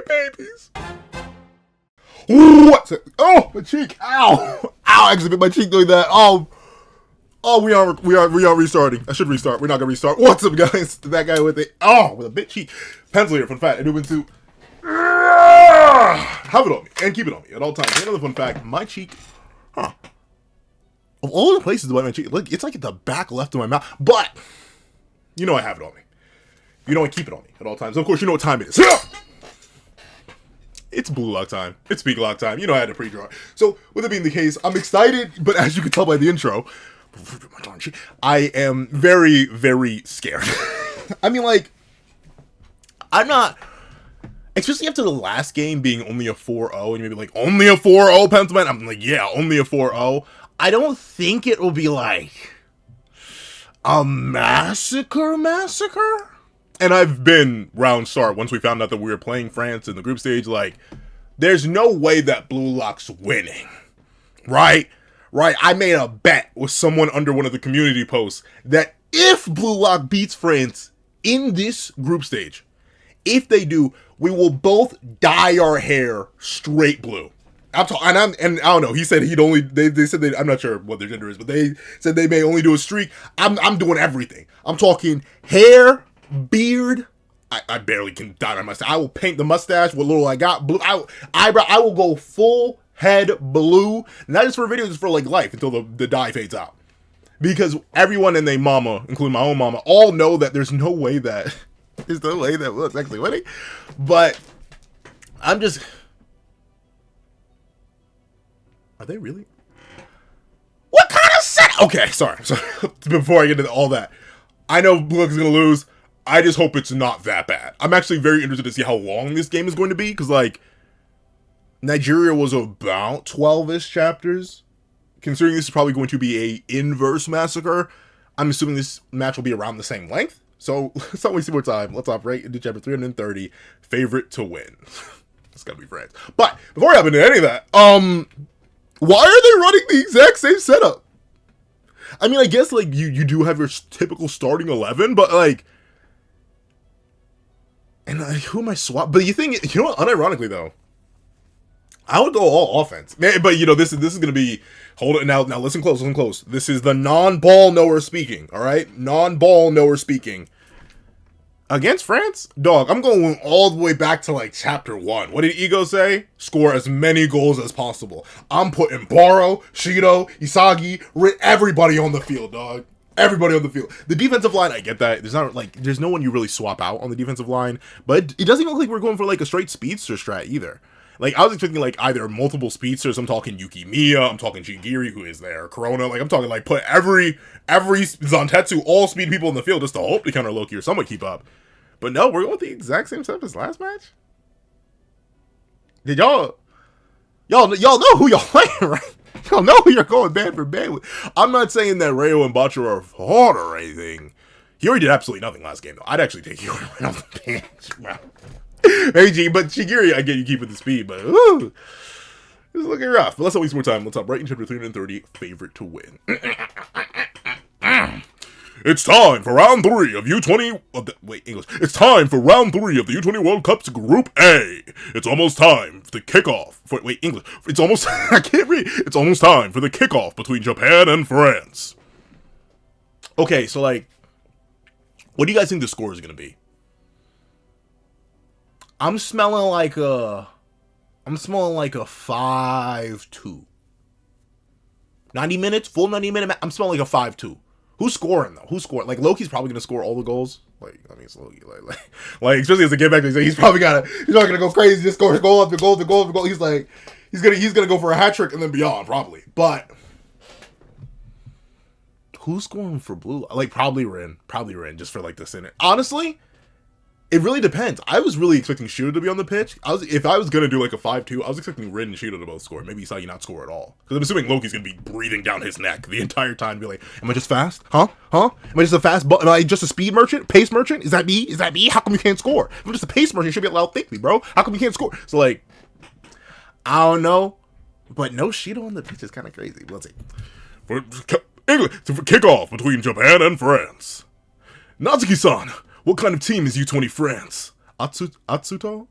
babies. What? Oh, my cheek. Ow. Ow, I accidentally bit my cheek doing that. Oh, we are restarting. I should restart. We're not going to restart. What's up, guys? That guy with it. Oh, with a bit cheek. Pencil here, fun fact. I do into... Have it on me. And keep it on me at all times. Another fun fact. My cheek... Huh. Of all the places to bite my cheek, look, it's like at the back left of my mouth. But, you know I have it on me. You know I keep it on me at all times. Of course, you know what time it is. It's blue lock time. It's speak lock time. You know I had to pre-draw. So, with it being the case, I'm excited, but as you can tell by the intro, I am very, very scared. I mean, like, I'm not... Especially after the last game being only a 4-0, and you're maybe like, only a 4-0, Pencilman? I'm like, yeah, only a 4-0. I don't think it will be like a massacre? And I've been round start once we found out that we were playing France in the group stage, like, there's no way that Blue Lock's winning. Right? I made a bet with someone under one of the community posts that if Blue Lock beats France in this group stage, if they do, we will both dye our hair straight blue. And I don't know. He said he'd only. They said I'm not sure what their gender is, but they said they may only do a streak. I'm doing everything. I'm talking hair, beard. I barely can dye my mustache. I will paint the mustache with little I got blue. I will go full head blue. Not just for videos, just for like life until the dye fades out. Because everyone and their mama, including my own mama, all know that there's no way that looks actually winning. But I'm just. Are they really? What kind of set? Okay, sorry. Before I get into all that, I know Blue Lock is going to lose. I just hope it's not that bad. I'm actually very interested to see how long this game is going to be, because, like, Nigeria was about 12-ish chapters. Considering this is probably going to be a inverse massacre, I'm assuming this match will be around the same length. So, let's not waste more time. Let's hop right into chapter 330, favorite to win. It's got to be France. But, before I hop into any of that, why are they running the exact same setup? I mean, I guess, like, you do have your typical starting 11, but, like... And, like, who am I swap? But you think... You know what? Unironically, though, I would go all offense. But, you know, this is going to be... Hold it. Now, listen close. This is the non-ball knower speaking, all right? Non-ball knower speaking. Against France? Dog, I'm going all the way back to, like, chapter 1. What did Ego say? Score as many goals as possible. I'm putting Baro, Shido, Isagi, everybody on the field, dog. Everybody on the field. The defensive line, I get that. There's no one you really swap out on the defensive line. But it doesn't look like we're going for, like, a straight speedster strat either. Like, I was expecting, like, either multiple speedsters. I'm talking Yuki Miya. I'm talking Shigiri, who is there. Corona. Like, I'm talking, like, put every Zantetsu, all speed people in the field just to hope to counter Loki or somewhat keep up. But no, we're going with the exact same setup as last match? Did y'all know who y'all playing, right? Y'all know who you're going band for band with. I'm not saying that Rayo and Bacho are hard or anything. Hiyori did absolutely nothing last game, though. I'd actually take Hiyori right off the bench. Wow. Maybe but Shigiri, I get you keeping the speed, but ooh, it's looking rough. But let's not waste more time. Let's hop right in chapter 330, favorite to win. It's time for round 3 of U20. English. It's time for round 3 of the U20 World Cup's Group A. It's almost time for the kickoff. English. It's almost. I can't read. It's almost time for the kickoff between Japan and France. Okay, so like, what do you guys think the score is going to be? I'm smelling like a 5-2. 90 minutes, full 90 minute. I'm smelling like a 5-2. Who's scoring though? Who's scoring? Like Loki's probably gonna score all the goals. Like I mean, it's Loki. Like especially as a get back, he's probably he's not gonna go crazy. Just score goal after goal after goal after goal. He's gonna go for a hat trick and then beyond probably. But who's scoring for Blue? Like probably Rin, just for like the center. Honestly, it really depends. I was really expecting Shido to be on the pitch. If I was gonna do like a 5-2, I was expecting Rin and Shido to both score. Maybe Isagi not score at all. Because I'm assuming Loki's gonna be breathing down his neck the entire time. Be like, am I just fast? Huh? Am I just a fast? Am I just a speed merchant? Pace merchant? Is that me? How come you can't score? If I'm just a pace merchant, you should be allowed to think me, bro. How come you can't score? So like, I don't know. But no Shido on the pitch is kind of crazy. Let's see. For kickoff between Japan and France. Natsuki-san. What kind of team is U20 France? Atsuto?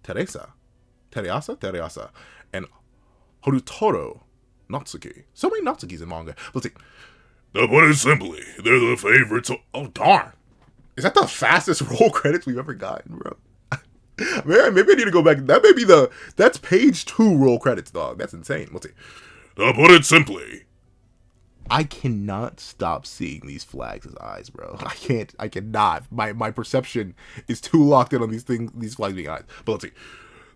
Teresa, and Horutoro Natsuki. So many Natsukis in manga. Let's see. To put it simply, they're the favorites. Oh, darn. Is that the fastest roll credits we've ever gotten, bro? Man, maybe I need to go back. That's page 2 roll credits, dog. That's insane. Let's see. To put it simply, I cannot stop seeing these flags as eyes, bro. I cannot. My perception is too locked in on these flags being eyes. But let's see.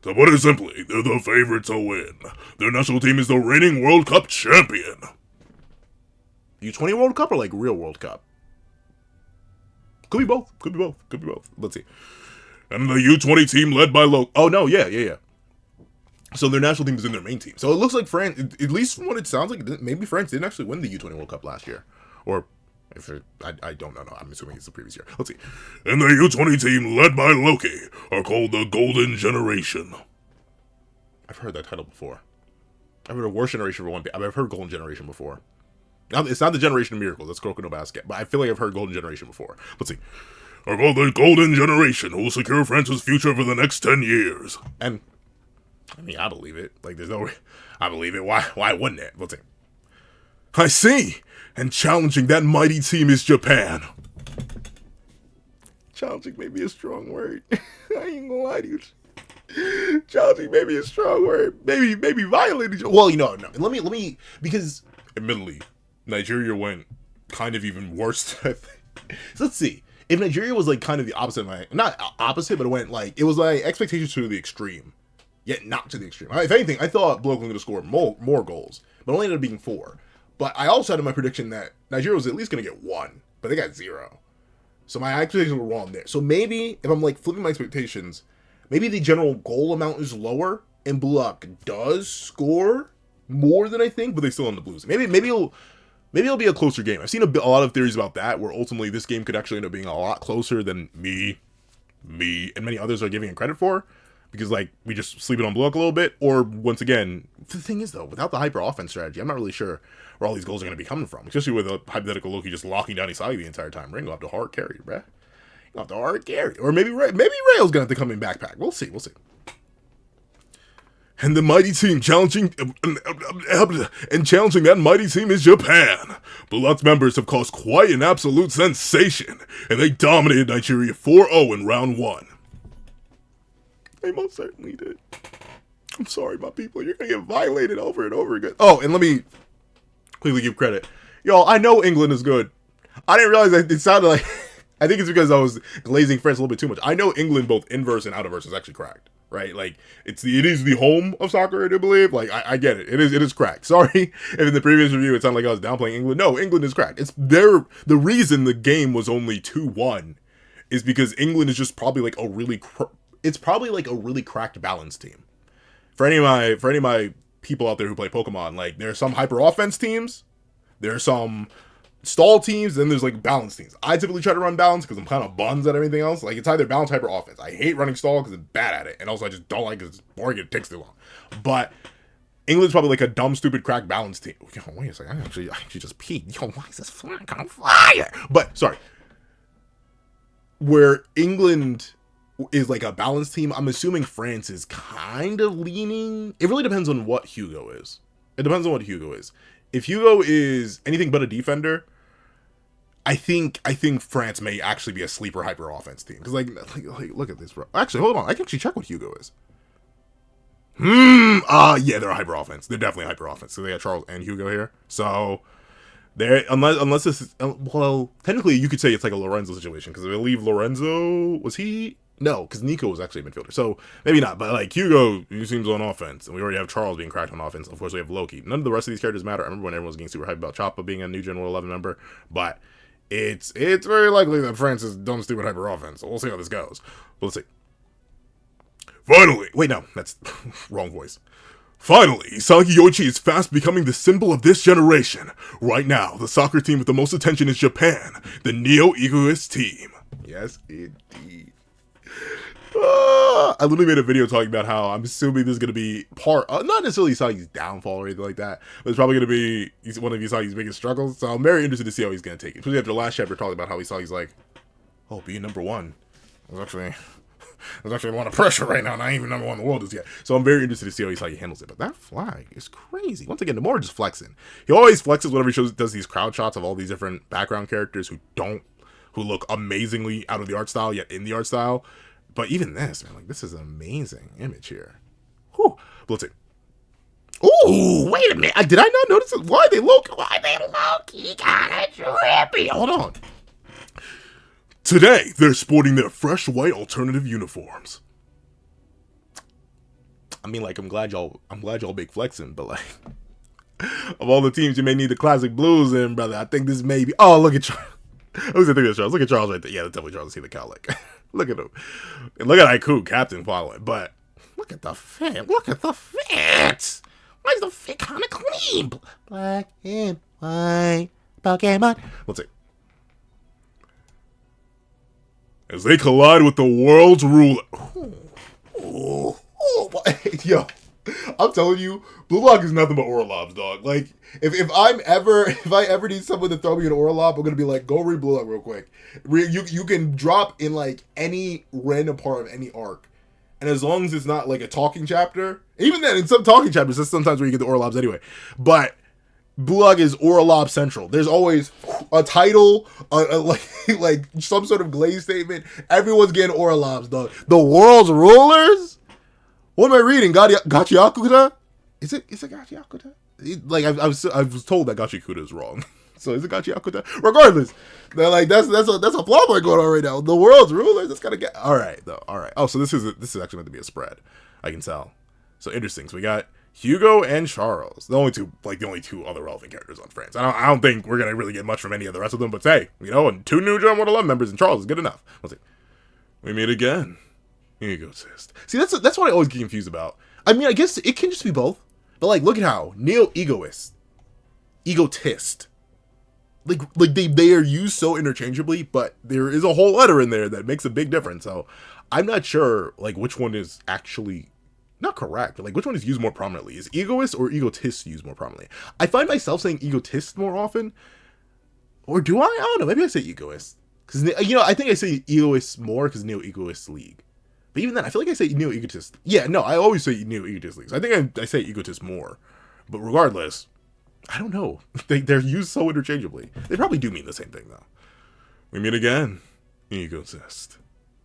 To put it simply, they're the favorites to win. Their national team is the reigning World Cup champion. U20 World Cup or like real World Cup? Could be both. Let's see. And the U20 team led by Oh, no, yeah. So their national team is in their main team. So it looks like France, at least from what it sounds like, maybe France didn't actually win the U20 World Cup last year. Or, I don't know. I'm assuming it's the previous year. Let's see. And the U20 team led by Loki are called the Golden Generation. I've heard that title before. I've heard of Worst Generation for one. I've heard Golden Generation before. Now, it's not the Generation of Miracles, that's Kuroko no Basket, but I feel like I've heard Golden Generation before. Let's see. Are called the Golden Generation, who will secure France's future for the next 10 years. And, I mean, I believe it. Like, I believe it. Why wouldn't it? Let's see. I see. And challenging that mighty team is Japan. Challenging may be a strong word. I ain't gonna lie to you. Challenging may be a strong word. Maybe violating. Well, no. Let me, because, admittedly, Nigeria went kind of even worse than I think. So let's see. If Nigeria was like kind of the opposite, not opposite, but it was like expectations to the extreme, yet not to the extreme. If anything, I thought Blue Oakland was going to score more goals, but only ended up being 4. But I also had in my prediction that Nigeria was at least going to get 1, but they got 0. So my expectations were wrong there. So maybe if I'm like flipping my expectations, maybe the general goal amount is lower, and Blue Oak does score more than I think, but they still end up losing. Maybe it'll be a closer game. I've seen a lot of theories about that, where ultimately this game could actually end up being a lot closer than me, and many others are giving it credit for, because, like, we just sleep it on Blue Oak a little bit, or, once again, the thing is, though, without the hyper-offense strategy, I'm not really sure where all these goals are going to be coming from, especially with a hypothetical Loki just locking down Isagi the entire time. Ring will have to hard carry, bruh. He'll have to hard carry. Or maybe Rail's going to have to come in backpack. We'll see. And the mighty team challenging that mighty team is Japan. Blue Oak's members have caused quite an absolute sensation, and they dominated Nigeria 4-0 in round 1. They most certainly did. I'm sorry, my people. You're gonna get violated over and over again. Oh, and let me quickly give credit. Y'all, I know England is good. I didn't realize that it sounded like... I think it's because I was glazing France a little bit too much. I know England, both inverse and out of verse, is actually cracked. Right, like it is the home of soccer, I do believe. Like I get it. It is cracked. Sorry if in the previous review it sounded like I was downplaying England. No, England is cracked. The reason the game was only 2-1 is because England is just probably like a really cracked balance team. For any of my people out there who play Pokemon, like there are some hyper offense teams, there are some stall teams, then there's like balance teams. I typically try to run balance because I'm kind of buns at everything else. Like it's either balance, hyper, offense. I hate running stall because I'm bad at it, and also I just don't like it because it's boring and it takes too long. But England's probably like a dumb, stupid, crack balance team. Yo, wait a second, I actually just peed. Yo, why is this flag on fire? But sorry, where England is like a balance team, I'm assuming France is kind of leaning. It really depends on what Hugo is. If Hugo is anything but a defender, I think France may actually be a sleeper hyper offense team. Because like look at this, bro. Actually, hold on. I can actually check what Hugo is. Yeah, they're a hyper offense. They're definitely a hyper offense. So they got Charles and Hugo here. So they're unless this is, well, technically you could say it's like a Lorenzo situation, because I believe Lorenzo was he. No, because Nico was actually a midfielder. So, maybe not. But, like, Hugo, he seems on offense. And we already have Charles being cracked on offense. Of course, we have Loki. None of the rest of these characters matter. I remember when everyone was getting super hyped about Choppa being a new General 11 member. But it's very likely that France is dumb, stupid, hyper offense. So, we'll see how this goes. But let's see. Finally! Wait, no. That's wrong voice. Finally, Isagi Yoichi is fast becoming the symbol of this generation. Right now, the soccer team with the most attention is Japan. The Neo-Egoist team. Yes, indeed. I literally made a video talking about how I'm assuming this is going to be not necessarily Isagi's downfall or anything like that, but it's probably going to be one of Isagi's biggest struggles. So I'm very interested to see how he's going to take it. Especially after last chapter talking about how Isagi's like, oh, being number 1 was actually There's actually a lot of pressure right now, and I ain't even number one in the world as yet. So I'm very interested to see how he handles it. But that flag is crazy. Once again, Nomura just flexing. He always flexes whenever he does these crowd shots of all these different background characters who look amazingly out of the art style, yet in the art style. But even this, man, like, this is an amazing image here. Whew. But let's see. Ooh, wait a minute. Did I not notice it? Why they look kind of trippy. Hold on. Today, they're sporting their fresh white alternative uniforms. I mean, like, I'm glad y'all big flexing, but like, of all the teams, you may need the classic blues in, brother. I think this may be. Oh, look at Charles. I was thinking of Charles. Look at Charles right there. Yeah, that's definitely Charles. See the cowlick. Look at him. And look at Haiku, captain following. But look at the fit. Look at the fit. Why is the fit kind of clean? Black and white Pokemon. Let's see. As they collide with the world's ruler. Yo, I'm telling you, Blue Lock is nothing but Orlovs, dog. Like, if I ever need someone to throw me an Orlov, I'm gonna be like, go read Blue Lock real quick. You can drop in like any random part of any arc, and as long as it's not like a talking chapter, even then in some talking chapters, that's sometimes where you get the Orlovs anyway. But Blue Lock is Orlov Central. There's always a title, like some sort of glaze statement. Everyone's getting Orlovs, dog. The world's rulers? What am I reading? Gachiakuta? Is it Gachiakuta? Like, I was told that Gachiakuta is wrong. So is it Gachiakuta? Regardless, they're like, that's a flaw point going on right now. The world's rulers. That's gotta get all right though. All right. Oh, so this is actually meant to be a spread. I can tell. So interesting. So we got Hugo and Charles, the only two other relevant characters on France. I don't think we're gonna really get much from any of the rest of them. But hey, and 2 new John 111 members and Charles is good enough. Let's see. We meet again. Egotist. See, that's what I always get confused about. I mean, I guess it can just be both. But like, look at how egotist. Like they are used so interchangeably, but there is a whole letter in there that makes a big difference. So I'm not sure like which one is actually not correct, but like which one is used more prominently. Is egoist or egotist used more prominently? I find myself saying egotist more often. Or do I? I don't know. Maybe I say egoist. Because, I think I say egoist more because neo-egoist league. But even then, I feel like I say neo-egotist. Yeah, no, I always say neo-egotist leagues. I think I say egotist more. But regardless, I don't know. They're used so interchangeably. They probably do mean the same thing, though. We meet again. Egotist.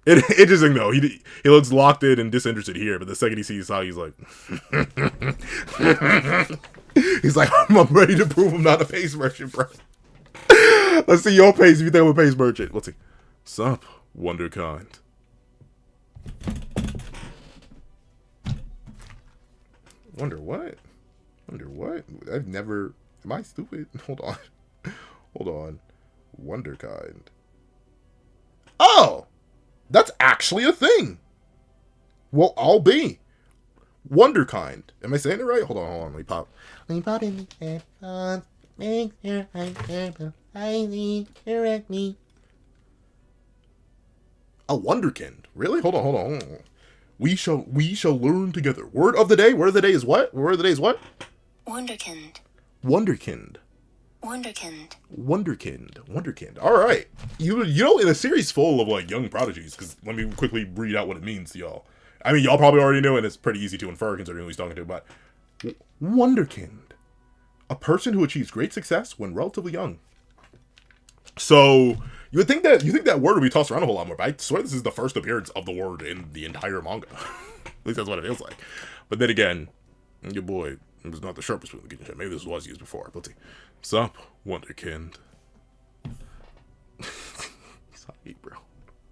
Interesting, though. He looks locked in and disinterested here, but the second he sees how he's like... he's like, I'm ready to prove I'm not a pace merchant, bro. Let's see your pace if you think I'm a pace merchant. Let's see. Sup, Wonderkind. Wonder what? I've never... Am I stupid? Hold on. Wonderkind. Oh! That's actually a thing! Well, I'll be. Wonderkind. Am I saying it right? Hold on. Let me pop in the headphones. Make sure I hear highly correctly. A Wonderkind. Really? Hold on. We shall learn together. Word of the day is what? Wonderkind. All right. In a series full of like young prodigies, because let me quickly read out what it means to y'all. I mean, y'all probably already know, and it's pretty easy to infer considering who he's talking to. But Wonderkind, a person who achieves great success when relatively young. So you would think that word would be tossed around a whole lot more, but I swear this is the first appearance of the word in the entire manga. At least that's what it feels like. But then again, your boy was not the sharpest with the kitchen. Maybe this was used before. Let's see. Sup, Wonderkind. Sorry, bro.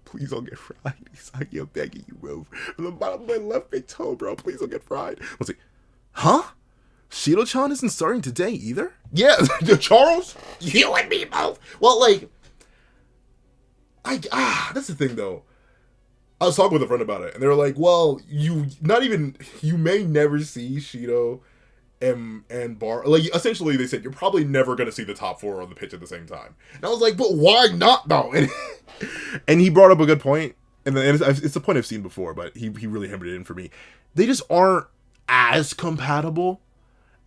Please don't get fried. Sorry, I'm begging you, bro. From the bottom of my left big toe, bro. Please don't get fried. Let's see. Huh? Shido-chan isn't starting today either? Yeah, Charles? You and me both. Well, like, that's the thing, though. I was talking with a friend about it, and they were like, well, you may never see Shido and Bar. Like, essentially, they said, you're probably never going to see the top 4 on the pitch at the same time. And I was like, but why not, though? And he brought up a good point, and it's a point I've seen before, but he really hammered it in for me. They just aren't as compatible.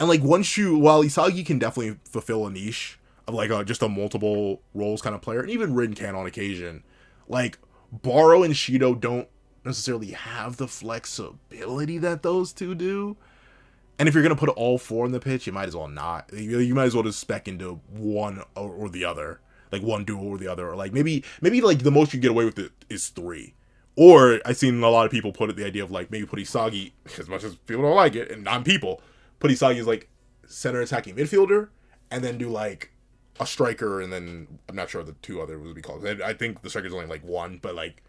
And, like, while Isagi can definitely fulfill a niche of, like, just a multiple roles kind of player, and even Rin can on occasion, like, Baro and Shido don't necessarily have the flexibility that those two do. And if you're going to put all four in the pitch, you might as well not. You might as well just spec into one or the other. Like one duo or the other. Or like maybe like the most you get away with it is 3. Or I've seen a lot of people put it the idea of like maybe put Isagi, as much as people don't like it, and non-people, put Isagi as like center attacking midfielder, and then do like a striker, and then I'm not sure what the 2 other would be called. I think the striker's only like 1, but like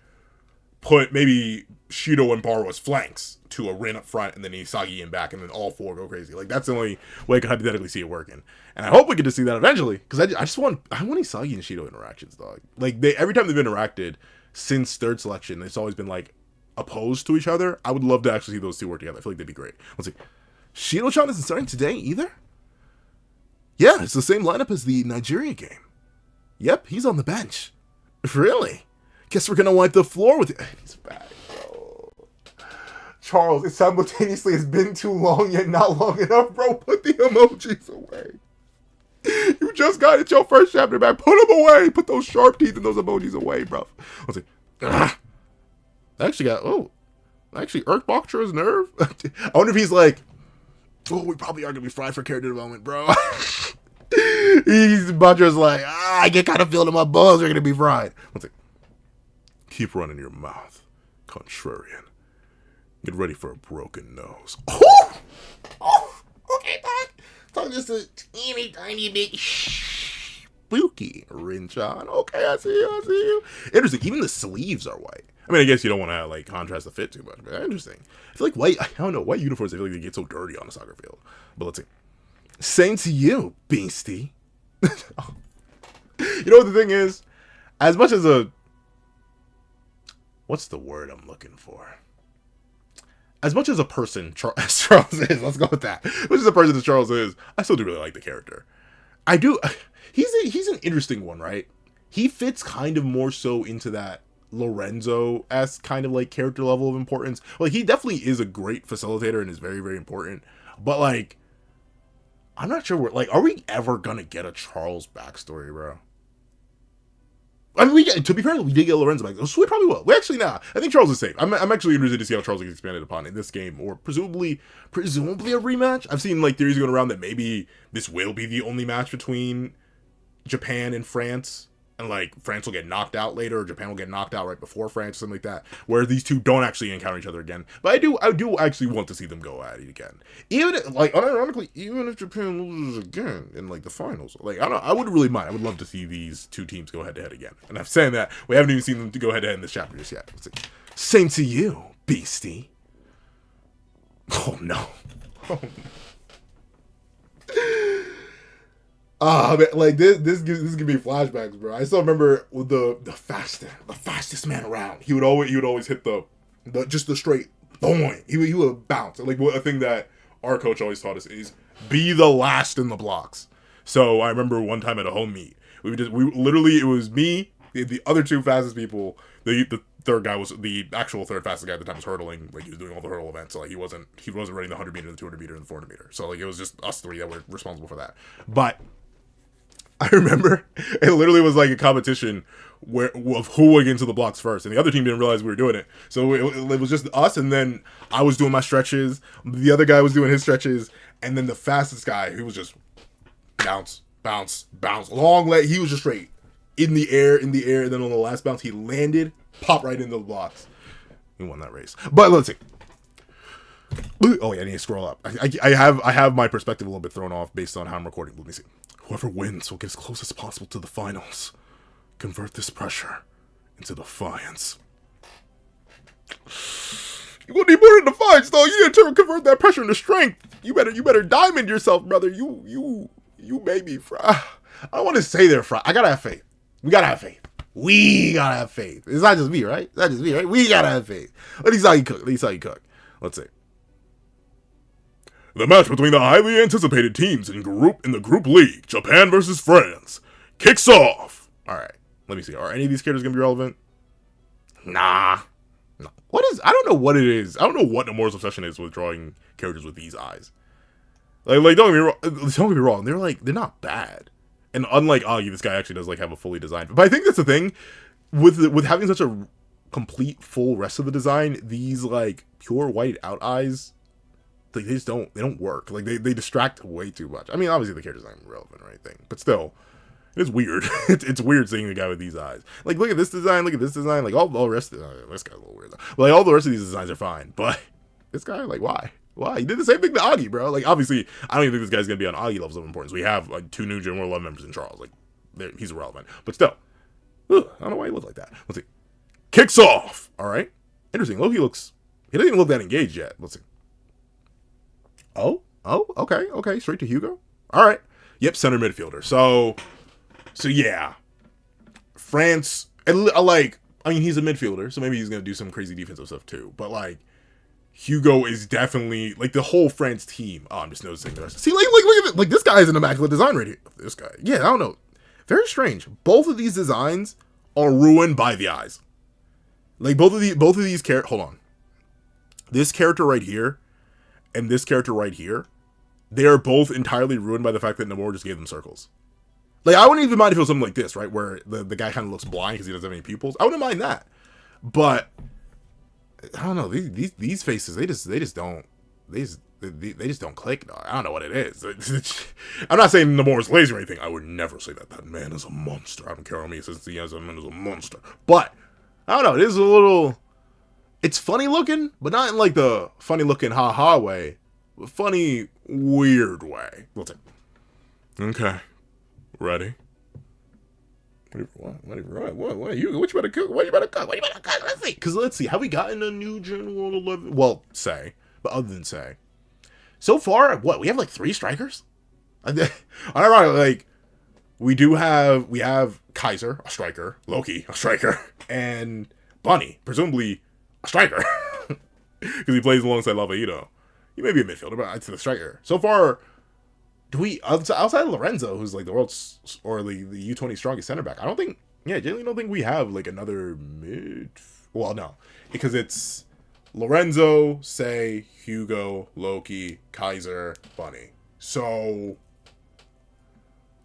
put maybe Shido and Baro as flanks to a Rin up front, and then Isagi in back, and then all 4 go crazy. Like that's the only way I can hypothetically see it working. And I hope we get to see that eventually, because I want Isagi and Shido interactions, dog. Like every time they've interacted since 3rd selection, it's always been like opposed to each other. I would love to actually see those 2 work together. I feel like they'd be great. Let's see. Shido-chan isn't starting today either? Yeah, it's the same lineup as the Nigeria game. Yep, he's on the bench. Really? Guess we're gonna wipe the floor with it. He's back, bro. Charles, it simultaneously has been too long yet not long enough, bro. Put the emojis away. You just got it your first chapter back. Put them away. Put those sharp teeth and those emojis away, bro. Let's see. I actually irked Baktra's nerve. I wonder if he's like, oh, we probably are going to be fried for character development, bro. Baktra's like, I get kind of feel that my balls are going to be fried. Let's see. Keep running your mouth, contrarian. Get ready for a broken nose. Oh, okay, Doc. Talk just a teeny tiny bit spooky, Rinchan. Okay, I see you. Interesting. Even the sleeves are white. I mean, I guess you don't want to like contrast the fit too much, but interesting. I feel like white. I don't know, white uniforms. I feel like they get so dirty on the soccer field. But let's see. Same to you, beastie. You know what the thing is? As much as what's the word I'm looking for? As much as a person as Charles is, let's go with that. As much as a person as Charles is, I still do really like the character. I do. He's an interesting one, right? He fits kind of more so into that Lorenzo-esque kind of like character level of importance. Like he definitely is a great facilitator and is very, very important. But like, I'm not sure are we ever gonna get a Charles backstory, bro? I mean, to be fair, we did get Lorenzo back, so we probably will. We actually not. I think Charles is safe. I'm actually interested to see how Charles gets expanded upon in this game, or presumably a rematch. I've seen like theories going around that maybe this will be the only match between Japan and France, and like France will get knocked out later, or Japan will get knocked out right before France, or something like that, where these two don't actually encounter each other again. But I do actually want to see them go at it again. Even like unironically, even if Japan loses again in like the finals, like I wouldn't really mind. I would love to see these two teams go head to head again. And I'm saying that we haven't even seen them to go head to head in this chapter just yet. Same to you, beastie. Oh no. Oh no. Man, like this gives me flashbacks, bro. I still remember with the fastest man around. He would always hit the just the straight boing. He would bounce. Like a thing that our coach always taught us is be the last in the blocks. So I remember one time at a home meet, we literally, it was me, the other 2 fastest people. The third guy was the actual third fastest guy at the time, was hurdling. Like he was doing all the hurdle events. So like he wasn't running the 100 meter, the 200 meter, and the 400 meter. So like it was just us 3 that were responsible for that. But I remember it literally was like a competition of who would get into the blocks first, and the other team didn't realize we were doing it. So it was just us, and then I was doing my stretches, the other guy was doing his stretches, and then the fastest guy, he was just bounce, long leg. He was just straight in the air, and then on the last bounce, he landed, popped right into the blocks. He won that race. But let's see. Oh yeah, I need to scroll up. I have my perspective a little bit thrown off based on how I'm recording. Let me see. Whoever wins will get as close as possible to the finals. Convert this pressure into defiance. You're gonna need more than defiance, though. You need to convert that pressure into strength. You better diamond yourself, brother. You made me fry. I don't want to say they're fry. I gotta have faith. We gotta have faith. It's not just me, right? We gotta have faith. Let me see how you cook. Let's see. The match between the highly anticipated teams in the group league, Japan versus France, kicks off. All right, let me see. Are any of these characters gonna be relevant? Nah. No. I don't know what it is. I don't know what Nomura's obsession is with drawing characters with these eyes. Like don't get me wrong. They're not bad. And unlike Agi, this guy actually does like have a fully designed. But I think that's the thing with having such a complete full rest of the design, these like pure white out eyes, like they don't work. Like they distract way too much. I mean, obviously the character's not relevant or anything, but still, it is weird. It's weird seeing the guy with these eyes. Like look at this design, like all the rest of this guy's a little weird though. But, like all the rest of these designs are fine, but this guy, like why? Why? He did the same thing to Augie, bro. Like obviously, I don't even think this guy's gonna be on Augie levels of importance. We have like 2 new Gen 111 members in Charles. Like he's irrelevant, but still, I don't know why he looks like that. Let's see. Kicks off. All right, interesting. Loki looks. He doesn't even look that engaged yet. Let's see. Oh, okay. Straight to Hugo. All right. Yep, center midfielder. So yeah, France. And like, I mean, he's a midfielder, so maybe he's gonna do some crazy defensive stuff too. But like, Hugo is definitely like the whole France team. Oh, I'm just noticing the rest. See, like look at it. Like this guy is an immaculate design right here. This guy. Yeah, I don't know. Very strange. Both of these designs are ruined by the eyes. Like both of these characters. Hold on. This character right here and this character right here, they are both entirely ruined by the fact that Namor just gave them circles. Like I wouldn't even mind if it was something like this, right, where the guy kind of looks blind because he doesn't have any pupils. I wouldn't mind that, but I don't know. These faces, they just don't click. Dog. I don't know what it is. I'm not saying Namor's lazy or anything. I would never say that. That man is a monster. I don't care how many says he has a man is a monster. But I don't know. It is a little. It's funny looking, but not in like the funny looking ha way. Funny weird way. We'll take. Okay, ready. What you better cook? What you better cook? Let's see. Have we gotten a new Gen 111? Well, but other than so far, we have like 3 strikers. Ironically, like we have Kaiser, a striker, Loki, a striker, and Bunny, presumably a striker, because he plays alongside Lavaito. He may be a midfielder, but it's the striker. So far, do we outside of Lorenzo, who's like the world's or the U20 strongest center back? I don't think. Yeah, generally don't think we have like another mid. Well, no, because it's Lorenzo, Hugo, Loki, Kaiser, Bunny. So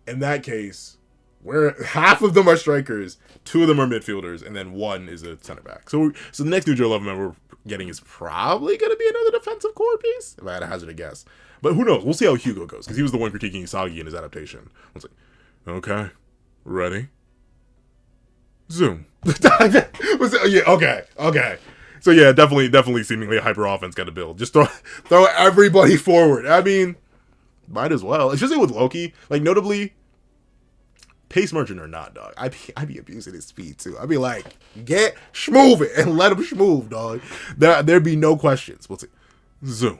in that case, where half of them are strikers, 2 of them are midfielders, and then 1 is a center back. So the next new Joe 11 member we're getting is probably going to be another defensive core piece, if I had to hazard a guess. But who knows? We'll see how Hugo goes, because he was the one critiquing Isagi in his adaptation. I was like, okay, ready, zoom. Yeah, okay. So yeah, definitely seemingly a hyper offense got to build. Just throw everybody forward. I mean, might as well. Especially with Loki. Like, notably, pace merchant or not, dog, I'd be abusing his speed too. I'd be like, get schmoove it and let him schmoove, dog. There'd be no questions. We'll see. Zoom.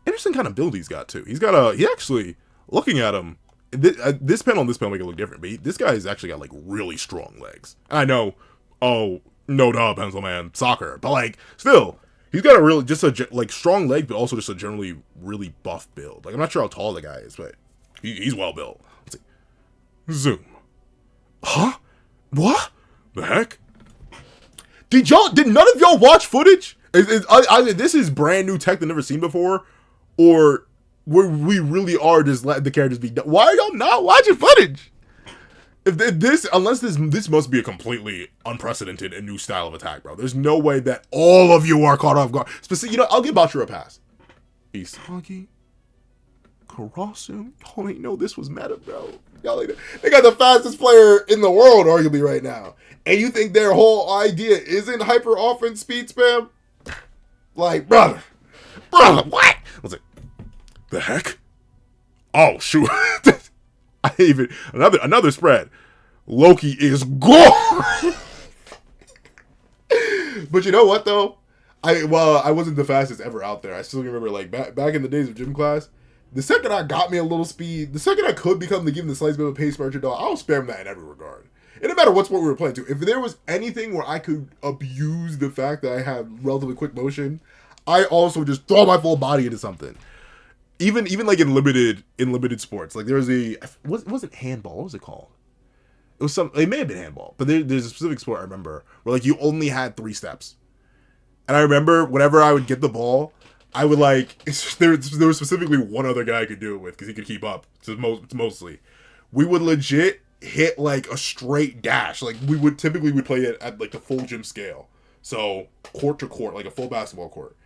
Interesting kind of build he's got too. He actually, looking at him, this panel and this panel make it look different, but this guy's actually got like really strong legs. I know, no duh, pencil man, soccer, but like still, he's got a really like strong leg, but also just a generally really buff build. Like I'm not sure how tall the guy is, but he's well built. Let's see. Zoom. Huh? What? The heck? Did none of y'all watch footage? Either this is brand new tech that I've never seen before, or we really are just letting the characters be done. Why are y'all not watching footage? Unless this must be a completely unprecedented and new style of attack, bro. There's no way that all of you are caught off guard. I'll give Bachira a pass. Isagi, Karasu, y'all ain't know this was meta, bro. Y'all ain't, they got the fastest player in the world, arguably, right now. And you think their whole idea isn't hyper offense speed spam? Like, brother, what? What's it? The heck? Oh, shoot. Another spread. Loki is gone. But you know what, though? I wasn't the fastest ever out there. I still remember, like, back in the days of gym class, the second I got me a little speed, the second I could become the given the slice bit of a pace merchant, dog, I'll spam that in every regard. It didn't matter what sport we were playing to. If there was anything where I could abuse the fact that I had relatively quick motion, I also just throw my full body into something. Even like in limited sports, like there was it wasn't handball. What was it called? It may have been handball, but there's a specific sport I remember where like you only had 3 steps. And I remember whenever I would get the ball, I would like, there was specifically one other guy I could do it with because he could keep up. So mostly, we would legit hit like a straight dash. Like we would typically play it at like the full gym scale. So court to court, like a full basketball court.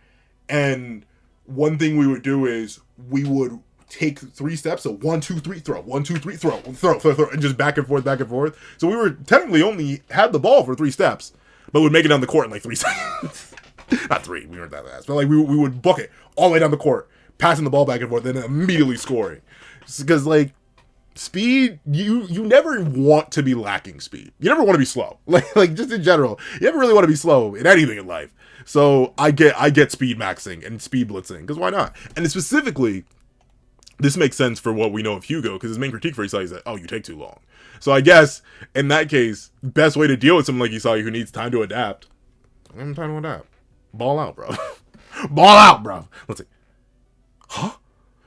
And one thing we would do is we would take 3 steps. So 1, 2, 3, throw. 1, 2, 3, throw. Throw, and just back and forth, back and forth. So we were technically only had the ball for 3 steps, but we'd make it down the court in like 3 seconds. Not 3, we weren't that fast, but like we would book it all the way down the court, passing the ball back and forth, and then immediately scoring. Because like speed, you never want to be lacking speed. You never want to be slow. Like just in general, you never really want to be slow in anything in life. So I get speed maxing and speed blitzing, because why not? And specifically, this makes sense for what we know of Hugo, because his main critique for Isagi is that, oh, you take too long. So I guess in that case, best way to deal with someone like Isagi who needs time to adapt. I have time to adapt. Ball out, bro. Ball out, bro. Let's see. Huh?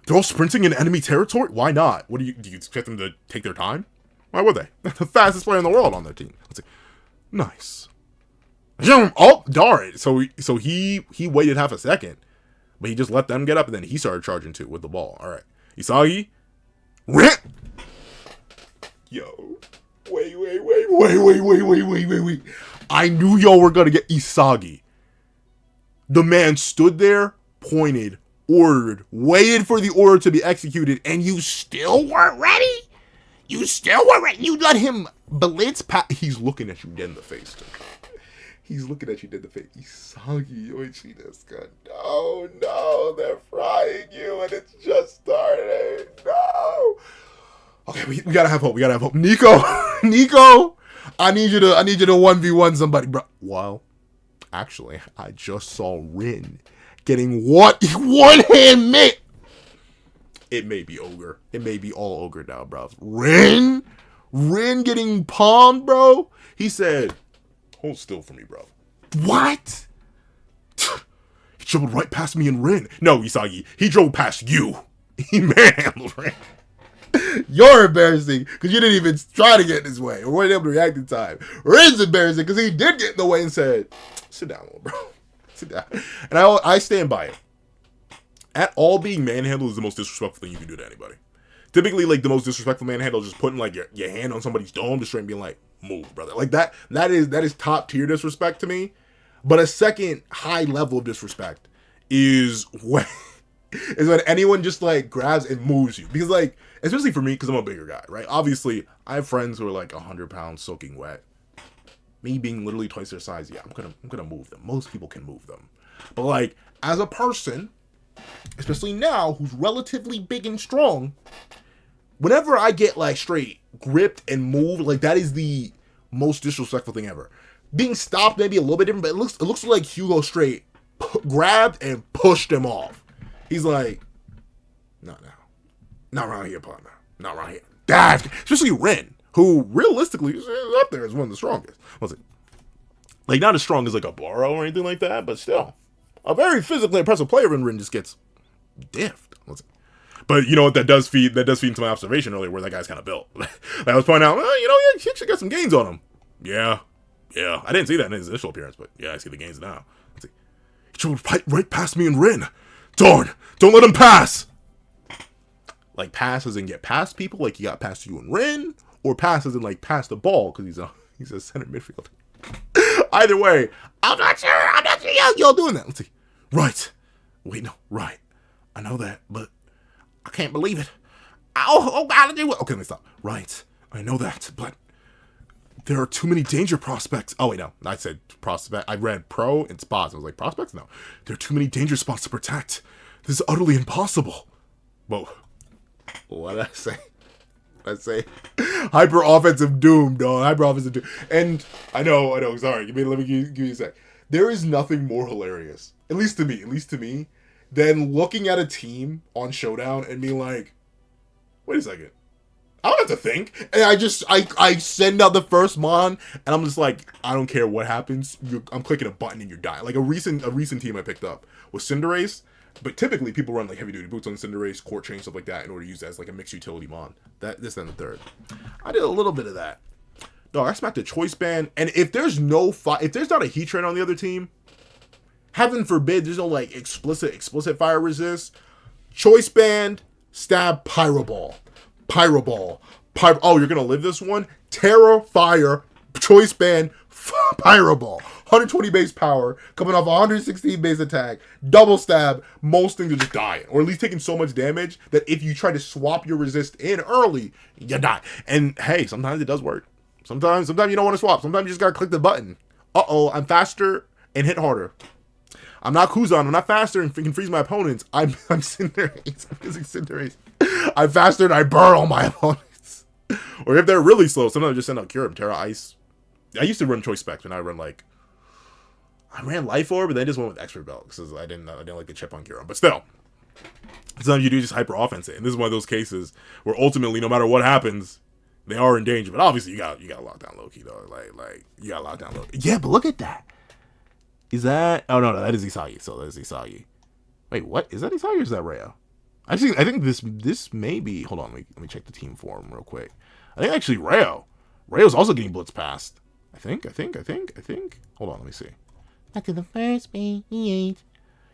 They're all sprinting in enemy territory? Why not? Do you expect them to take their time? Why would they? They're the fastest player in the world on their team. Let's see. Nice. Oh, darn it. So he waited half a second, but he just let them get up, and then he started charging too with the ball. All right. Isagi. Rip. Yo. Wait. I knew y'all were going to get Isagi. The man stood there, pointed, ordered, waited for the order to be executed, and you still weren't ready? You still weren't ready? You let him blitz past. He's looking at you dead in the face. He's looking at you dead in the face. Isagi Yoichi-desu. No, they're frying you, and it's just starting. No. Okay, we gotta have hope. Nico, I need you to 1v1 somebody, bro. Well, actually, I just saw Rin getting one hand mitt. It may be ogre. It may be all ogre now, bro. Rin getting palmed, bro. He said, hold still for me, bro. What? He drove right past me and Rin. No, Isagi, he drove past you. He manhandled Rin. You're embarrassing because you didn't even try to get in his way or weren't able to react in time. Rin's embarrassing because he did get in the way and said, sit down, little bro. Sit down. And I stand by it. At all, being manhandled is the most disrespectful thing you can do to anybody. Typically, like, the most disrespectful manhandle is just putting, like, your hand on somebody's dome just straight and being like, move, brother. Like, that is top tier disrespect to me. But a second high level of disrespect is when anyone just, like, grabs and moves you. Because, like, especially for me, because I'm a bigger guy, right? Obviously, I have friends who are, like, 100 pounds soaking wet. Me being literally twice their size, yeah, I'm gonna move them. Most people can move them. But, like, as a person, especially now, who's relatively big and strong, whenever I get, like, straight gripped and moved, like, that is the most disrespectful thing ever. Being stopped may be a little bit different, but it looks like Hugo straight grabbed and pushed him off. He's like, not now. Not around here, partner. Not around here. That, especially Rin, who realistically is up there as one of the strongest. What's it? Like, not as strong as, like, a Boro or anything like that, but still. A very physically impressive player in Rin just gets diffed. But you know what, that does feed into my observation earlier where that guy's kind of built. Like, I was pointing out, well, he actually got some gains on him. Yeah. I didn't see that in his initial appearance, but yeah, I see the gains now. Let's see. He drove right past me and Rin. Darn! Don't let him pass! Like, pass as in get past people, like he got past you and Rin, or pass as in, like, pass the ball, because he's a center midfielder. Either way, I'm not sure y'all doing that. Let's see. Right. Wait, no. Right. I know that, but I can't believe it. Oh God, okay, let me stop. Right. I know that, but there are too many danger prospects. Oh, wait, no. I said prospect. I read pro and spots. I was like, prospects? No. There are too many danger spots to protect. This is utterly impossible. Whoa. What did I say? Say hyper offensive doom, dog. Hyper offensive doom. And I know. Sorry. Let me give you a sec. There is nothing more hilarious, at least to me, than looking at a team on Showdown and being like, wait a second. I don't have to think. And I send out the first mon, and I'm just like, I don't care what happens. I'm clicking a button and you're dying. Like a recent team I picked up was Cinderace. But typically, people run like heavy duty boots on Cinderace, court chain, stuff like that, in order to use that as like a mixed utility mon. This, and the third. I did a little bit of that. Dog, I smacked a choice band, and if there's if there's not a heat train on the other team, heaven forbid, there's no like explicit fire resist. Choice band, stab, pyro ball, Oh, you're gonna live this one? Terra, Fire, Choice Band, Pyro Ball. 120 base power, coming off 116 base attack, double stab, most things are just dying. Or at least taking so much damage that if you try to swap your resist in early, you die. And hey, sometimes it does work. Sometimes you don't want to swap. Sometimes you just gotta click the button. Uh-oh, I'm faster and hit harder. I'm not Kuzan, I'm not faster and can freeze my opponents. I'm Cinderace. I'm using Cinderace. I'm faster and I burn all my opponents. Or if they're really slow, sometimes I just send out Kyurem, Terra Ice. I used to run Choice Specs and I ran Life Orb, but then I just went with Expert Belt because I didn't like the chip on Kyurem. But still, sometimes you do just hyper offense it, and this is one of those cases where ultimately, no matter what happens, they are in danger. But obviously, you got lock down Loki though. Like you got lock down Loki. Yeah, but look at that. Is that? Oh no, that is Isagi. So that is Isagi. Wait, what is that? Isagi or is that Rhea? I think this may be. Hold on, let me check the team form real quick. I think actually Rayo's also getting blitz passed. I think. Hold on, let me see. Back to the first page.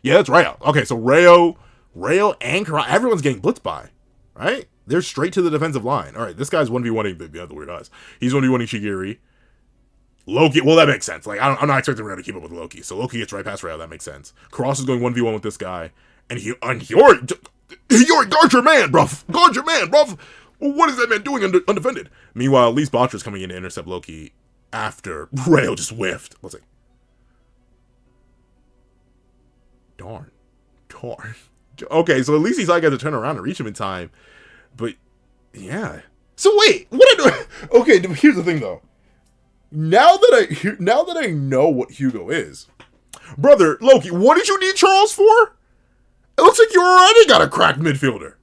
Yeah, that's Rayo. Okay, so Rayo, and Karate, everyone's getting blitzed by, right? They're straight to the defensive line. All right, this guy's 1v1ing the weird eyes. He's 1v1ing Shigiri. Loki, well, that makes sense. Like, I'm not expecting Rayo to keep up with Loki, so Loki gets right past Rayo. That makes sense. Cross is going 1v1 with this guy, and Hiyori, guard your man, bruv. Guard your man, bruv. What is that man doing undefended? Meanwhile, at least Botcher's coming in to intercept Loki after Rayo just whiffed. Let's see. Darn. Okay, so at least he's like got to turn around and reach him in time. But yeah. So wait, okay, here's the thing though. Now that I know what Hugo is, brother Loki, what did you need Charles for? It looks like you already got a cracked midfielder.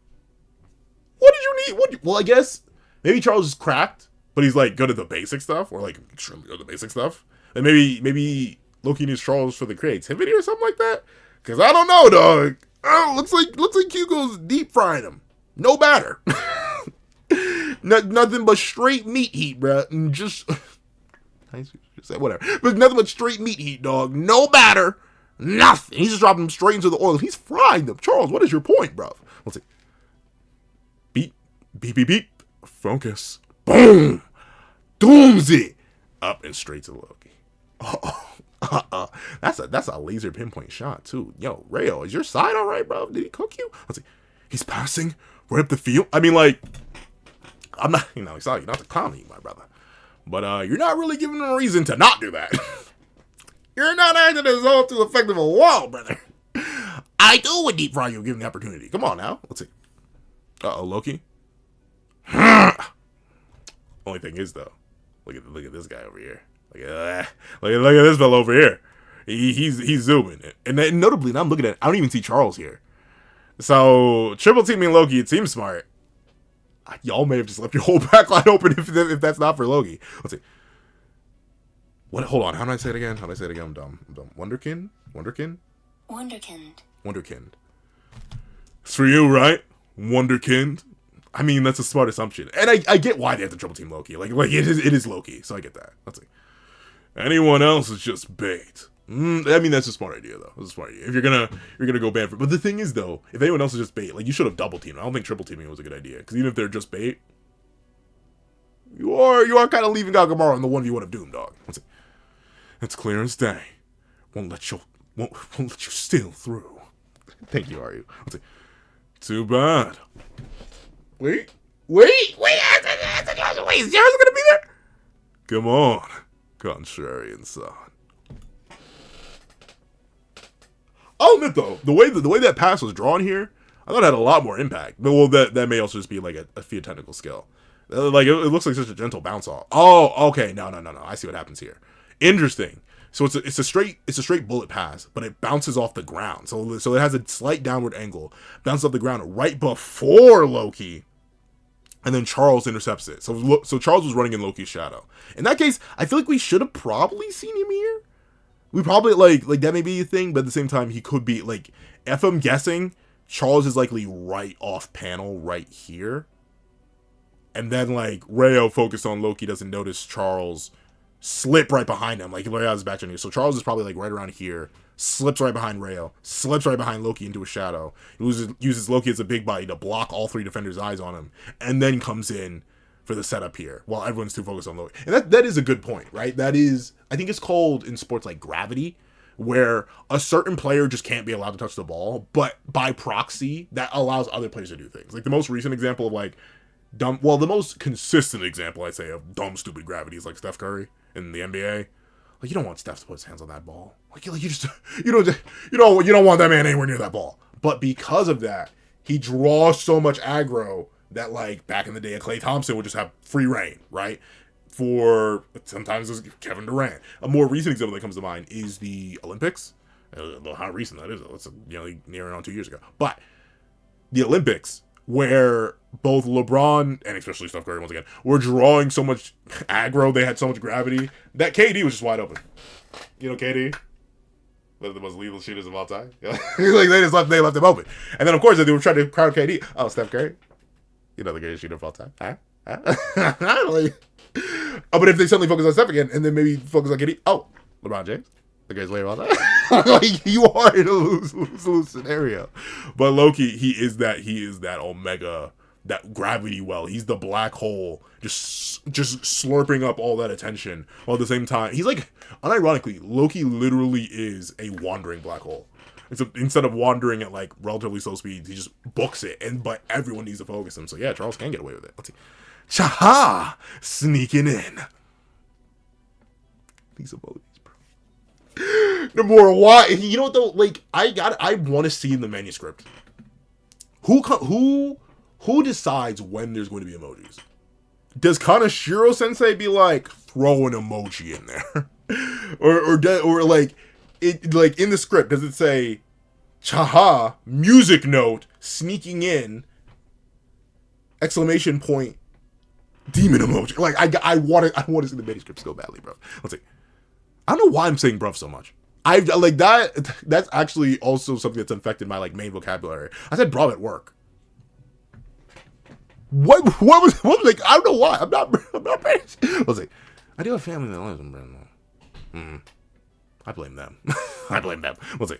What did you need? Well, I guess maybe Charles is cracked, but he's like good at the basic stuff, or like extremely good at the basic stuff. And maybe Loki needs Charles for the creativity or something like that. Cause I don't know, dog. Oh, looks like Hugo's deep frying him. No batter. Nothing but straight meat heat, bro. And just say whatever. But nothing but straight meat heat, dog. No batter. Nothing. He's just dropping them straight into the oil. He's frying them. Charles, what is your point, bro? Let's see. Beep. Focus. Boom. Doomsday. Up and straight to Loki. That's a laser pinpoint shot too. Yo, Rayo, is your side all right, bro? Did he cook you? Let's see. He's passing right up the field. I mean, like, I'm not, it's not to clown you, my brother, but you're not really giving him a reason to not do that. You're not acting as all too effective a wall, brother. I do would deep fry you, given the opportunity. Come on now. Let's see. Loki. Only thing is though, look at this guy over here. Look at this fellow over here. He's zooming, and notably, now I'm looking at it, I don't even see Charles here. So triple teaming Loki, it seems smart. Y'all may have just left your whole backline open if that's not for Loki. Let's see. What? Hold on. How do I say it again? I'm dumb. Wonderkind. It's for you, right? Wonderkind. I mean, that's a smart assumption, and I get why they have to triple team Loki. Like it is Loki, so I get that. Let's see. Anyone else is just bait. I mean, that's a smart idea, though. That's a smart idea. If you're gonna go ban for, but the thing is, though, if anyone else is just bait, like you should have double teamed. I don't think triple teaming was a good idea, because even if they're just bait, you are kind of leaving Gagamaro in the 1v1 of Doom, dog. Let's see. It's clear as day. Won't let you steal through. Thank you, Aryu. Let's see. Too bad. Wait. Is Jared gonna be there? Come on, contrarian son. I'll admit though, the way that pass was drawn here, I thought it had a lot more impact. Well, that may also just be like a few technical skill. Like it looks like such a gentle bounce off. Oh, okay, no. I see what happens here. Interesting. So it's a straight bullet pass, but it bounces off the ground. So it has a slight downward angle, bounces off the ground right before Loki, and then Charles intercepts it. So Charles was running in Loki's shadow. In that case, I feel like we should have probably seen him here. We probably like that may be a thing, but at the same time, he could be like, if I'm guessing, Charles is likely right off panel right here. And then like Rayo focused on Loki doesn't notice Charles slip right behind him. Like Rayo has his back on here. So Charles is probably like right around here, slips right behind Rayo, slips right behind Loki into a shadow. He uses Loki as a big body to block all three defenders' eyes on him, and then comes in for the setup here while everyone's too focused on Loki. And that is a good point, right? That is, I think it's called in sports like gravity, where a certain player just can't be allowed to touch the ball, but by proxy, that allows other players to do things. Like the most recent example of like the most consistent example I'd say of dumb, stupid gravity is like Steph Curry in the NBA. Like you don't want Steph to put his hands on that ball. Like you don't want that man anywhere near that ball. But because of that, he draws so much aggro that like back in the day, Klay Thompson would just have free reign, right? For sometimes it's Kevin Durant. A more recent example that comes to mind is the Olympics. How recent that is? It's near on 2 years ago. But the Olympics, where both LeBron and especially Steph Curry once again were drawing so much aggro, they had so much gravity that KD was just wide open. KD, one of the most lethal shooters of all time. Like they left him open. And then of course they were trying to crowd KD. Oh, Steph Curry, the greatest shooter of all time. But if they suddenly focus on Steph again, and then maybe focus on KD, LeBron James, the greatest player of all time. Like you are in a lose scenario. But Loki, he is that Omega, that gravity well. He's the black hole, just slurping up all that attention. While at the same time, he's like, unironically, Loki literally is a wandering black hole. Instead of wandering at like relatively slow speeds, he just books it, but everyone needs to focus him. So yeah, Charles can get away with it. Let's see. Chaha! Sneaking in. These emojis, bro. No more why? You know what though? Like I want to see in the manuscript. Who decides when there's going to be emojis? Does Kanashiro Sensei be like, throw an emoji in there, or like it like in the script does it say, Chaha music note sneaking in exclamation point demon emoji? Like I want to see the manuscript so badly, bro. Let's see. I don't know why I'm saying bruv so much. I like that. That's actually also something that's affected my like main vocabulary. I said bruv at work. What was like? I don't know why. I'm not British. Let's see. I do have family that lives in Britain. I blame them. Let's see.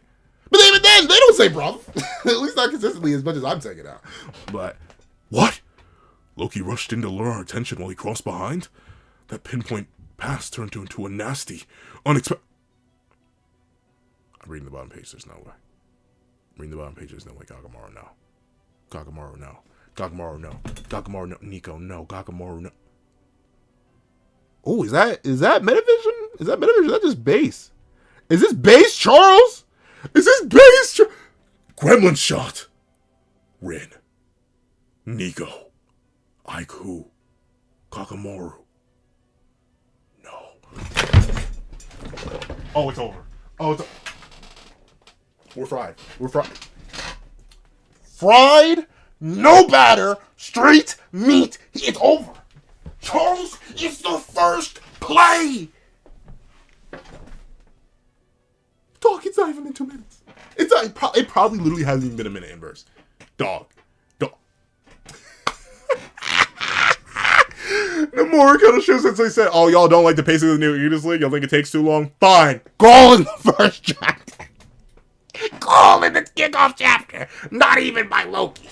But even then, they don't say bruv. At least not consistently as much as I'm saying it out. But what? Loki rushed in to lure our attention while he crossed behind? That pinpoint pass turned into a nasty, unexpected... I'm reading the bottom page, there's no way. Gagamaru, no. Gagamaru, no. Nico, no. Gagamaru, no. Oh, is that Metavision? Is that just base? Is this base, Charles? Gremlin shot. Rin. Nico. Aiku. Kakamoru. No. Oh, it's over. We're fried. Fried? No batter. Straight meat. It's over. Charles, it's the first play. Dog, it's not even been 2 minutes. It probably literally hasn't even been a minute in verse. Dog. Nomura Kanashiro Sensei said, oh, y'all don't like the pacing of the new Eaters League? Y'all think it takes too long? Fine. Goal in the first chapter. Goal in the kickoff chapter. Not even by Loki.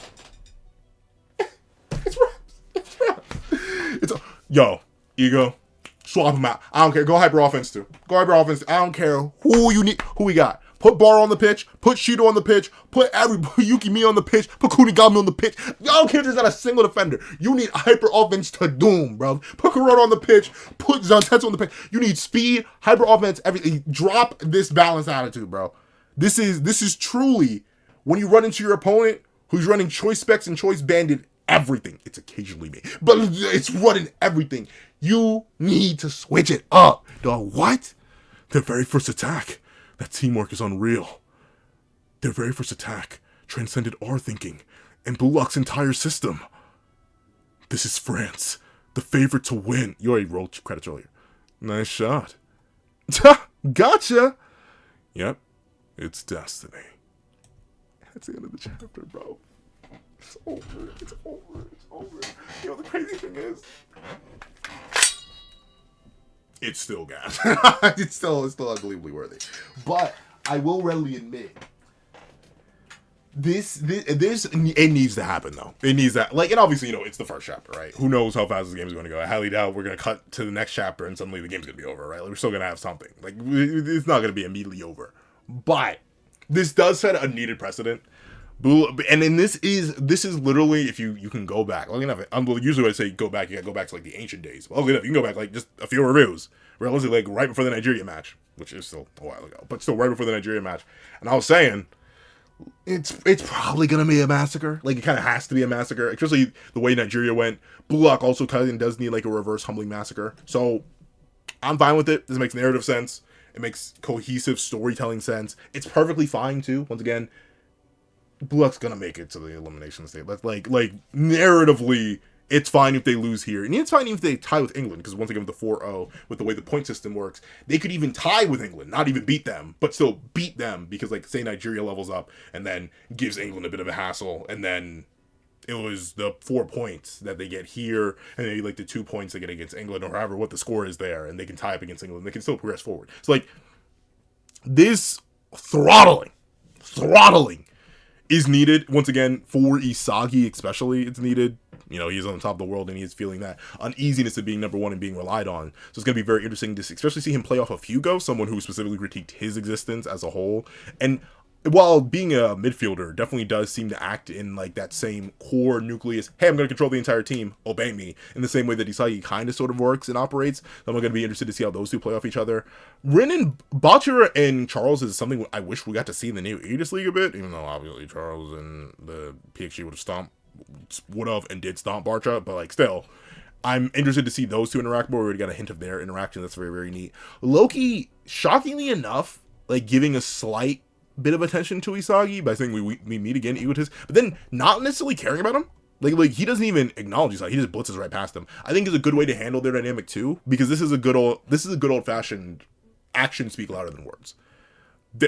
It's raps. Yo, Ego, swap him out. I don't care. Go hyper offense too. I don't care who you need. Who we got? Put Bar on the pitch. Put Shido on the pitch. Put Yuki Mi on the pitch. Put Kunigami on the pitch. Y'all don't care if there's not a single defender. You need hyper offense to doom, bro. Put Kuroda on the pitch. Put Zantetsu on the pitch. You need speed, hyper offense, everything. Drop this balanced attitude, bro. This is truly when you run into your opponent who's running choice specs and choice banded everything. It's occasionally me, but it's running everything. You need to switch it up. Dog, what? Their very first attack. That teamwork is unreal. Their very first attack transcended our thinking and Blue Lock's entire system. This is France, the favorite to win. You already rolled credits earlier. Nice shot. Gotcha. Yep, it's destiny. That's the end of the chapter, bro. It's over. You know, the crazy thing is, it's still gas. it's still unbelievably worthy. But I will readily admit this it needs to happen though. It needs that, like, and obviously, it's the first chapter, right? Who knows how fast this game is going to go? I highly doubt we're going to cut to the next chapter and suddenly the game's going to be over, right? Like, we're still going to have something. Like, it's not going to be immediately over, but this does set a needed precedent. And then this is literally, if you can go back. Well, usually when I say go back, you gotta go back to like the ancient days. Well, you can go back like just a few reviews, realistically, like right before the Nigeria match, which is still a while ago, but still right before the Nigeria match. And I was saying, it's probably gonna be a massacre. Like, it kind of has to be a massacre, especially the way Nigeria went. Blue Lock also kind of does need like a reverse humbling massacre. So I'm fine with it. This makes narrative sense. It makes cohesive storytelling sense. It's perfectly fine too. Once again, Blue Lock's gonna make it to the elimination stage. That's like narratively, it's fine if they lose here, and it's fine if they tie with England, because once again with the 4-0, with the way the point system works, they could even tie with England, not even beat them, but still beat them, because like say Nigeria levels up and then gives England a bit of a hassle, and then it was the 4 points that they get here, and maybe like the 2 points they get against England, or however what the score is there, and they can tie up against England. They can still progress forward. So like this throttling is needed, once again, for Isagi especially. It's needed. He's on the top of the world, and he's feeling that uneasiness of being number one and being relied on. So it's going to be very interesting to especially see him play off of Hugo, someone who specifically critiqued his existence as a whole. And while being a midfielder, definitely does seem to act in like that same core nucleus. Hey, I'm going to control the entire team. Obey me. In the same way that Isagi kind of sort of works and operates. So I'm going to be interested to see how those two play off each other. Rin and Bachira and Charles is something I wish we got to see in the new Aegis League a bit. Even though obviously Charles and the PXG would have and did stomp Barcha, but like still, I'm interested to see those two interact more. We already got a hint of their interaction. That's very, very neat. Loki, shockingly enough, like giving a slight bit of attention to Isagi by saying we meet again, egotist, but then not necessarily caring about him. Like he doesn't even acknowledge Isagi. He just blitzes right past him. I think is a good way to handle their dynamic too, because this is a good old fashioned action speak louder than words.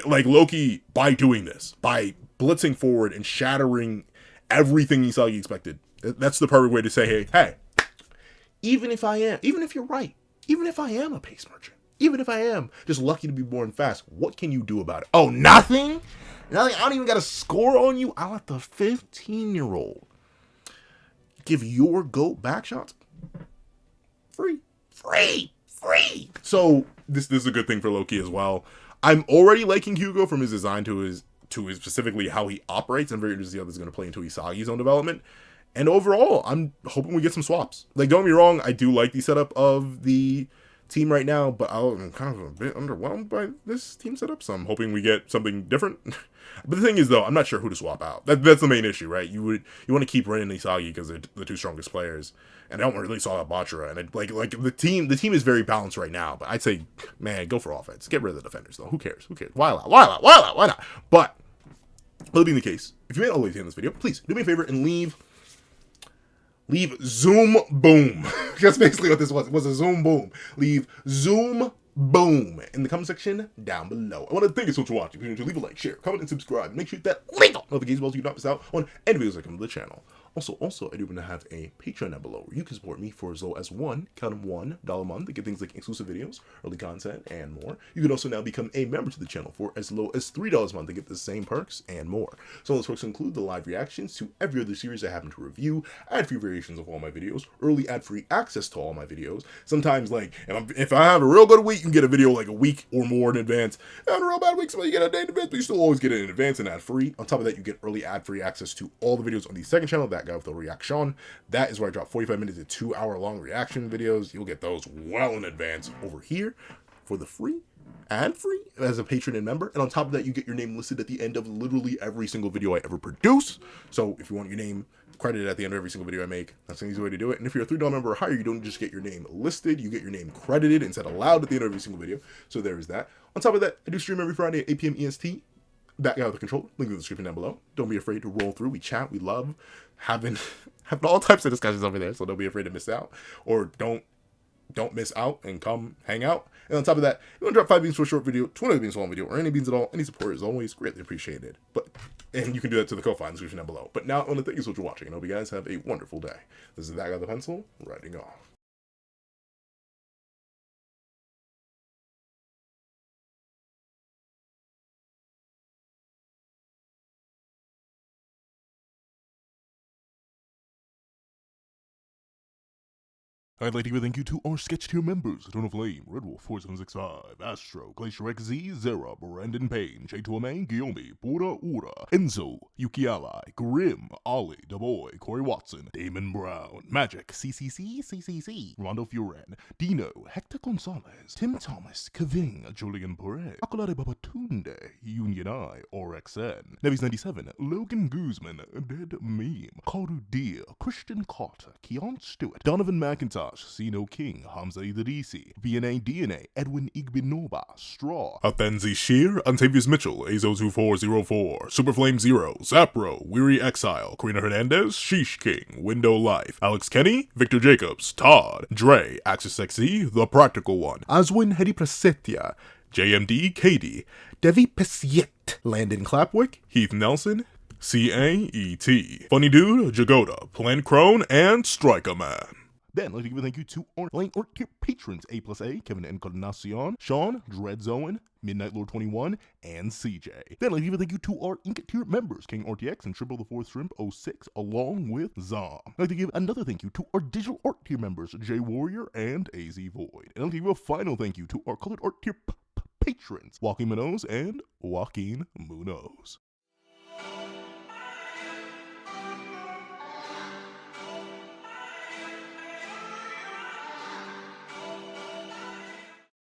Like Loki, by doing this, by blitzing forward and shattering everything Isagi expected, that's the perfect way to say, hey, even if you're right, even if I am a pace merchant, even if I am just lucky to be born fast, what can you do about it? Oh, nothing? Nothing? I don't even got a score on you? I'll let the 15-year-old give your GOAT back shots free. So this is a good thing for Loki as well. I'm already liking Hugo from his design to his specifically how he operates. I'm very interested to see how this is going to play into Isagi's own development. And overall, I'm hoping we get some swaps. Like, don't get me wrong, I do like the setup of the team right now, but I'm kind of a bit underwhelmed by this team setup, so I'm hoping we get something different. But the thing is, though, I'm not sure who to swap out. That's the main issue, right? You want to keep Ren and Isagi because they're the two strongest players, and I don't really saw that Bachira. And like the team is very balanced right now. But I'd say, man, go for offense. Get rid of the defenders, though. Who cares? Why not? But that'll be the case. If you made it all the way to the end of this video, please do me a favor and leave Zoom Boom. That's basically what this was. It was a Zoom Boom. Leave Zoom Boom in the comment section down below. I want to thank you so much for watching. If you leave a like, share, comment, and subscribe. Make sure you hit that link notification bell so you don't miss out on any videos that come to the channel. Also, I do want to have a Patreon down below where you can support me for as low as $1 a month to get things like exclusive videos, early content, and more. You can also now become a member to the channel for as low as $3 a month to get the same perks and more. Some of those perks include the live reactions to every other series I happen to review, ad-free variations of all my videos, early ad-free access to all my videos. Sometimes, like, if I have a real good week, you can get a video like a week or more in advance. And a real bad week, so you get a day in advance, but you still always get it in advance and ad-free. On top of that, you get early ad-free access to all the videos on the second channel, that guy with the reaction. That is where I drop 45 minutes to 2 hour long reaction videos. You'll get those well in advance over here for the free, ad-free, as a patron and member. And on top of that, you get your name listed at the end of literally every single video I ever produce. So if you want your name credited at the end of every single video I make, that's an easy way to do it. And if you're a $3 member or higher, you don't just get your name listed, you get your name credited and said aloud at the end of every single video. So there is that. On top of that, I do stream every Friday at 8 p.m. EST. That guy with the controller, link in the description down below. Don't be afraid to roll through. We chat, we love having all types of discussions over there, so don't be afraid to miss out, or don't miss out and come hang out. And on top of that, you want to drop 5 beans for a short video, 20 beans for a long video, or any beans at all. Any support is always greatly appreciated. And you can do that to the Ko-Fi in the description down below. But now I want to thank you so much for watching, and I hope you guys have a wonderful day. This is that guy with the pencil, writing off. I'd like to give a thank you to our sketch tier members: Eternal Flame, Red Wolf 4765, Astro, Glacier XZ, Zera, Brandon Payne, J2MA, Guillaume, Pura Ura, Enzo, Yuki Ally, Grim, Ollie, Daboy, Corey Watson, Damon Brown, Magic, CCC, Rondo Furen, Dino, Hector Gonzalez, Tim Thomas, Kaving, Julian Perez, Akolade Babatunde, Union I, RXN, Nevis97, Logan Guzman, Dead Meme, Karu Deer, Christian Carter, Keon Stewart, Donovan McIntosh, Sino King, Hamza Idrisi, VNA DNA, Edwin Igbinoba, Straw, Athenzi Shear, Antavius Mitchell, Azo2404, Superflame Zero, Zapro, Weary Exile, Karina Hernandez, Sheesh King, Window Life, Alex Kenny, Victor Jacobs, Todd, Dre, Axis XE, The Practical One, Aswin Hedi Prasetya, JMD Katie, Devi Pesiet, Landon Clapwick, Heath Nelson, CAET, Funny Dude, Jagoda, Plant Crone, and Striker Man. Then, I'd like to give a thank you to our Lane Art Tier patrons: A+A, Kevin Encarnacion, Sean, Dreadzone, Midnight Lord 21, and CJ. Then, I'd like to give a thank you to our Ink Tier members: King RTX and Triple the Fourth Shrimp 06, along with Zom. I'd like to give another thank you to our Digital Art Tier members: J Warrior and AZ Void. And I'd like to give a final thank you to our Colored Art Tier patrons: Joaquin Munoz and Joaquin Munoz.